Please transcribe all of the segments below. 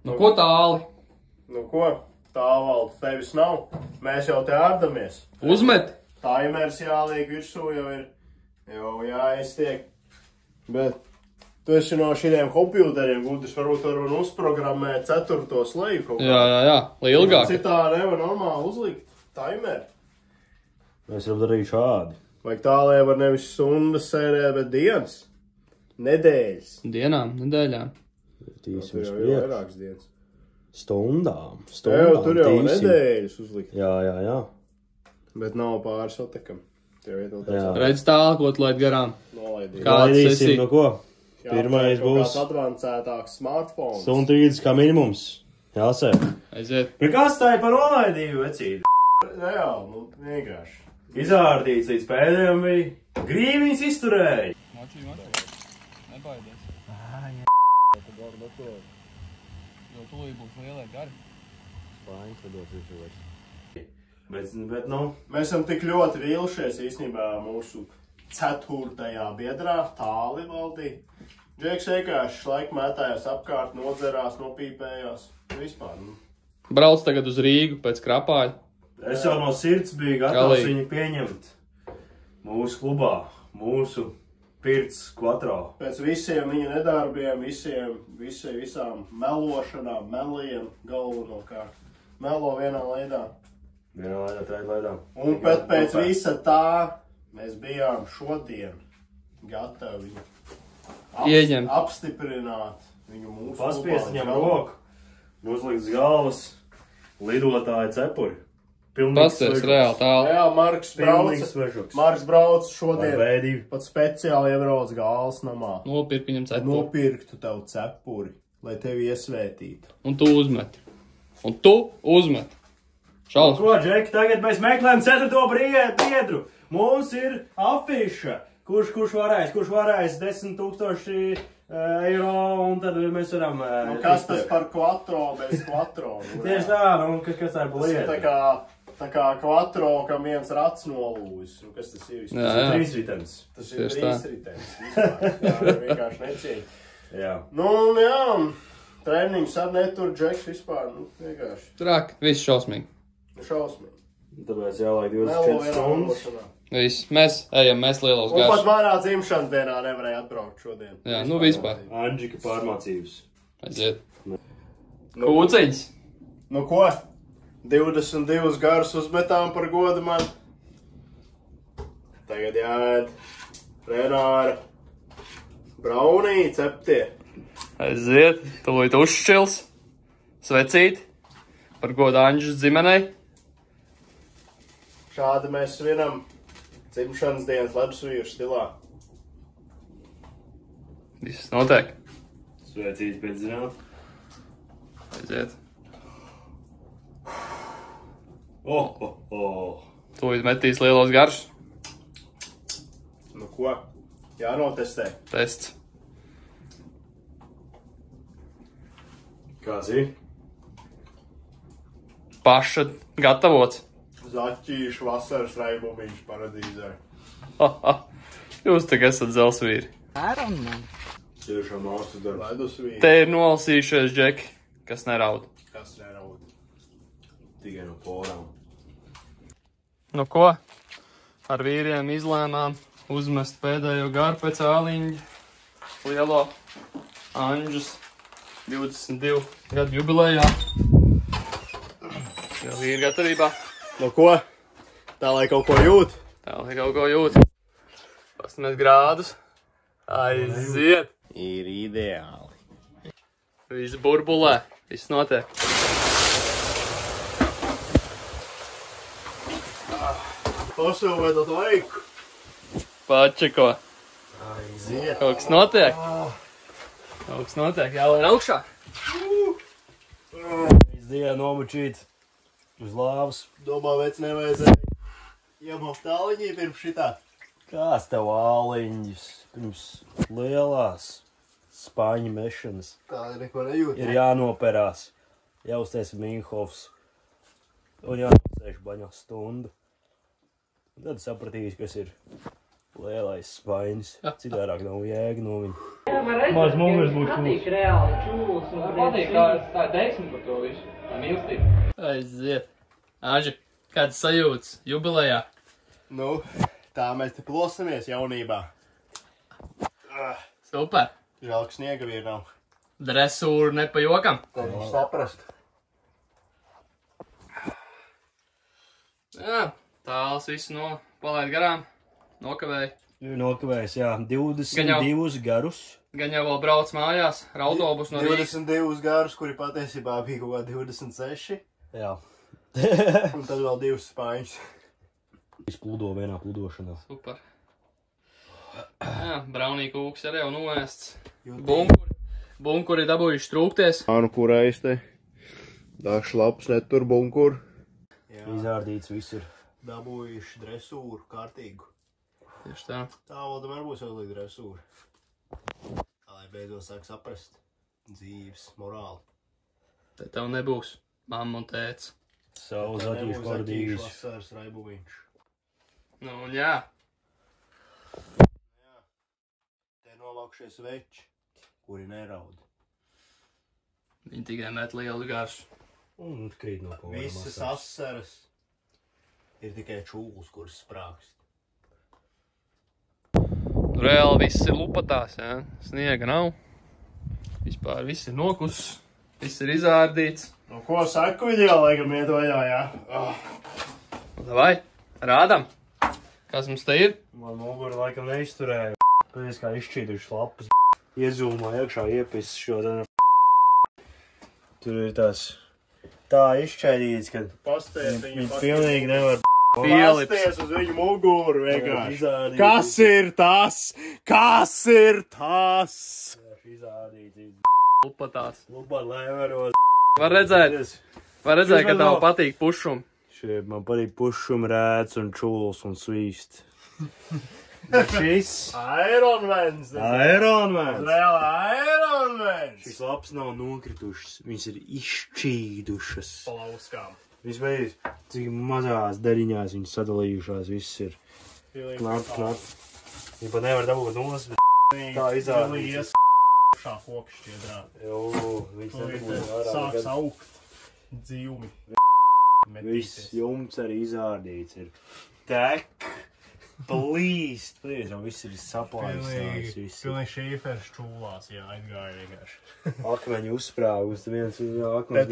Nu, ko tāli? Nu, ko? Tālvaldu tevis nav. Mēs jau te ārdamies. Uzmet? Taimers jāliek virsū jau ir. Jau jāiztiek. Bet tu esi no šiem kompjuteriem gudrs, varbūt var uzprogrammēt 4. sleju kaut kā. Jā. Lai ilgāk. Citā nevar normāli uzlikt taimeri. Mēs varam darīt šādi. Vajag tā, lai var nevis stundas sērēt, bet dienas. Nedēļas. Dienām, nedēļām. Tur jau ir vairākas dienas. Stundām. Tur jau nedēļas uzlikt. Jā. Bet nav pāris otekam. Redz tālāk, ko tu laid garām. Laidīsim, no ko? Pirmais būs advancētāks smartphones. Stuntrīdis kā minimums. Jāsēr. Aiziet. Bet kas tā ir par nolaidību, vecīdi? Jā, nu, vienkārši. Izārdīts līdz pēdējiem bija. Grīviņas izturēja. Močī. Nebaidies. Jo tūlī būs lielie gari. Spāņas vadot visu vairs. Bet nu. Mēs esam tik ļoti vīlušies īstenībā mūsu 4. biedrā, tāli valdī. Džeks vienkārši laika mētājās apkārt, nodzerās, nopīpējās. Vispār. Brauc tagad uz Rīgu pēc Krapāja. Es jau no sirds biju gatavs viņu pieņemt mūsu klubā, mūsu pirts kvatrā. Pēc visiem viņa nedarbiem, visām melošanām, meliem galvenokārt. Melo vienā leidā. Vienā leidā, treit leidā. Un pēc visa tā mēs bijām šodien gatavi viņu apstiprināt viņu mūsu klubā. Paspiest viņam roku, uzlikt galvas, lidotāja cepuri. Pasties, reāli tālu. Jā, Marks brauc šodien. Pat speciāli iebrauc Gāles namā. Nopirkt viņam cepuri. Nopirktu tev cepuri, lai tevi iesvētītu. Un tu uzmeti. Šausmas. Ko, Džeki, tagad mēs meklējam 4. biedru. Mums ir afiša. Kurš varēs 10,000 eiro, un tad mēs varam... Kas tas par kvatro bez kvatro? Tieši tā, kas tā ir pa lieta? Tā kā kvatro, kam viens rats nolūzis. Kas tas ir? Tas ir trīsritens. Tas ir trīsritens. Tā vienkārši necīja. Jā. Jā, treniņus ar netur Džeks vispār, vienkārši. Trāk, viss šausmīgi. Šausmīgi. Tāpēc jālaik 24 stundas. Viss, mēs lielos garš. Un pat manā dzimšanas dienā nevarēja atbraukt šodien. Jā, vispār. Anģika pārmācības. Aiziet. Kūciņas. Nu ko? 22 garus uzmetām par godu man. Tagad jāēd Renāra braunī ceptie. Aiziet, tūlīt uzšķils. Svecīt. Par godu Anģas dzimenei. Šādi mēs svinam dzimšanas dienas lepsvīru stilā. Viss notiek. Svecīt pēc zināt. Aiziet. Tūlīt metīs lielos garšus. Nu ko? Jānotestē. Tests. Kāds ir? Paša gatavots. Zaķīšu vasaras raibumiņš paradīzē. Jūs tak esat zelsvīri. Tiešām mākslas darbs. Ledusvīri. Te ir nolasījušies džeki, kas neraud. Kas neraud? Tikai no porām. Nu ko? Ar vīriem izlēmām uzmest pēdējo garu pēc āliņa lielo Anģas 22 gadu jubilejā. Jau vīri gatavībā. Nu ko? Tā lai kaut ko jūt? Tā lai kaut ko jūt. Pastamies grādus. Aiziet. Ir ideāli. Viss burbulē. Viss notiek. Pasūvēdot laiku. Pačeko. Aiziet. Kaut kas notiek. Kaut kas notiek. Jālien augšā. Izdienā nomučīt uz lāvas. Domā, vec nevajadzēja iemalt tāliņī pirms šitā. Kāds tev āliņģis pirms lielās spāņu mešanas? Tāda neko nejūt. Ir jānoperās. Jāuztais Minhofs. Un jānosēž baņā stundu. Tad sapratīs, kas ir Lielais spainis. Cik vairāk nav jēga no viņa. Maz mugurs būs patīk reāli čūlas un Patīk, tā teiksme par to visu. Tā mīlestība. Aiziet. Āži, kāds sajūtas jubilejā? Nu, tā mēs te plosamies jaunībā. Super. Žēl, ka sniega vīri nav. Dresūru ne pa jokam. Tā viņš saprast. Jā, tāls visu palaid garām. Nokavēja. Nokavējis, jā, 22 garus. Gan jau vēl brauc mājās ar autobusu no Rīgas. 22 garus, kuri patiesībā bija kaut kā 26. Jā. Un tad vēl 2 spaiņus. Viņš pludo vienā pludošanā. Super. Jā, braunī kūks arī jau noēsts. Bunkuri dabūjuši trūkties. Nu kurais te? Dažs labs netur bunkuru. Izārdīts viss ir. Dabūjuši dresūru kārtīgu. Tieši tā. Tā vēl tomēr būs jāuzliek dresūra. Tā lai beidzot sāk saprast dzīves morāli. Te tev nebūs mamma un tēts. Savus attīšu pārdīgas. Vasaras raibuviņš. Nu un jā. Jā. Te novākšies veči, kuri neraud. Viņi tikai met lielu garšu. Un krīt no kaut Visas asaras ir tikai čūlas, kuras sprākst. Reāli viss ir lupatās, jā. Sniega nav. Vispār viss ir nokuss. Viss ir izārdīts. Nu ko saku video, laikam iet vaļā, jā? Davai, rādam. Kas mums te ir? Man muguri laikam neizturēja. Pēc kā izšķīduši lapas. Iezūmā iekšā iepis šo tad. Tur ir tās tā izšķēdīts, ka viņi pilnīgi nevar Pasties uz viņu muguru vienkārši. Kas ir tas? Kas ir tas? Izādīts. Lupatās. Lupat leveros. Var redzēt, ka tev patīk pušumi. Šie man patīk pušumi rēts un čūls un svīst. Šis Ironmans. Ironmans. Reāli Ironmans. Šis lapas nav nokritušas, viņas ir izšķīdušas. Palauskām. Vispēc, cik mazās daļiņās viņas sadalījušās, viss ir knap. Viņi pat nevar dabūt nos, bet tā izādīts. Šā koka šķiedrā. Jū, viņas nedabūja ārā. Sāks augt dzīvumi. Viss jumts arī izārdīts ir. Tek, plīst, jau viss ir saplājas. Pilnīgi šīfers čūlās, jā, aizgāja vienkārši. Akmeņi uzsprāgus, viens akmeņi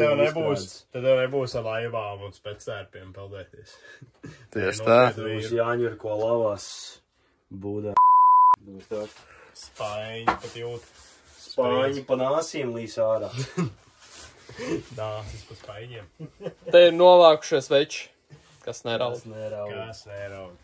Te tev nebūs ar laivām un spectērpiem peldēties. Tieši tā. Būs jāņur, ko lavās būdā. Spaiņi pat jūt. Spaiņi pa nāsīm līs ārā. Dāsis pa spaiņiem. Te ir novākušies veči, kas neraud. Kas neraud.